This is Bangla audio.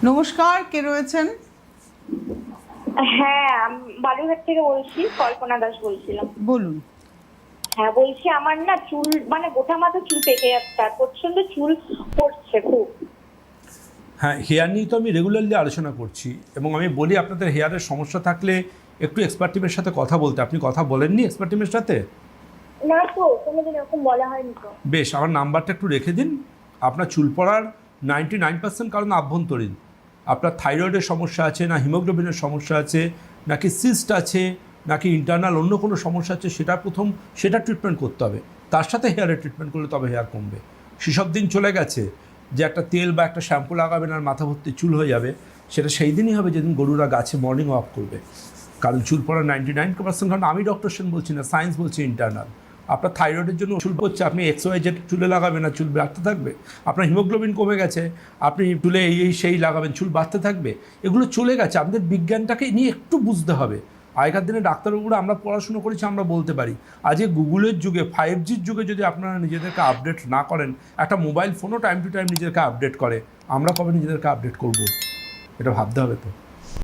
নমস্কার, কে রয়েছেন? হ্যাঁ, আমি বালুরঘাট থেকে বলছি, কল্পনা দাস বলছিলাম। বলুন। হ্যাঁ, বলছি আমার না চুল মানে গোটা মাথা চুল পেকে যাচ্ছে, আর প্রচন্ড চুল পড়ছে খুব। হ্যাঁ, হেয়ার নিয়ে তো আমি রেগুলারলি আলোচনা করছি এবং আমি বলি আপনাদের হেয়ারের সমস্যা থাকলে একটু এক্সপার্ট টিমের সাথে কথা বলতে। আপনি কথা বলেননি এক্সপার্ট টিমের সাথে? না তো, কোনোদিন এরকম বলা হয়নি তো। বেশ, আমার নাম্বারটা একটু রেখে দিন। আপনার চুল পড়ার 99% কারণ আভ্যন্তরীণ। আপনার থাইরয়েডের সমস্যা আছে, না হিমোগ্লোবিনের সমস্যা আছে, নাকি সিস্ট আছে, নাকি ইন্টারনাল অন্য কোনো সমস্যা আছে, সেটা ট্রিটমেন্ট করতে হবে। তার সাথে হেয়ারের ট্রিটমেন্ট করলে তবে হেয়ার কমবে। সেসব দিন চলে গেছে যে একটা তেল বা একটা শ্যাম্পু লাগাবেন আর মাথা ভর্তি চুল হয়ে যাবে। সেটা সেই দিনই হবে যেদিন গরুরা গাছে মর্নিং ওয়াক করবে। কারণ চুল পড়ার 99%, কারণ আমি ডক্টর সেন বলছি না, সায়েন্স বলছি ইন্টারনাল। আপনার থাইরয়েডের জন্য চুল পড়ছে, আপনি XYZ চুলে লাগাবেন না, চুল বাড়তে থাকবে। আপনার হিমোগ্লোবিন কমে গেছে, আপনি চুলে সেই লাগাবেন, চুল বাড়তে থাকবে। এগুলো চলে গেছে। আমাদের বিজ্ঞানটাকে নিয়ে একটু বুঝতে হবে। আগেকার দিনে ডাক্তারবাবুরা আমরা পড়াশুনো করেছি, আমরা বলতে পারি। আজকে গুগলের যুগে, 5Gর যুগে যদি আপনারা নিজেদেরকে আপডেট না করেন, একটা মোবাইল ফোনও টাইম টু টাইম নিজেদেরকে আপডেট করে, আমরা কবে নিজেদেরকে আপডেট করব? এটা ভাবতে হবে তো।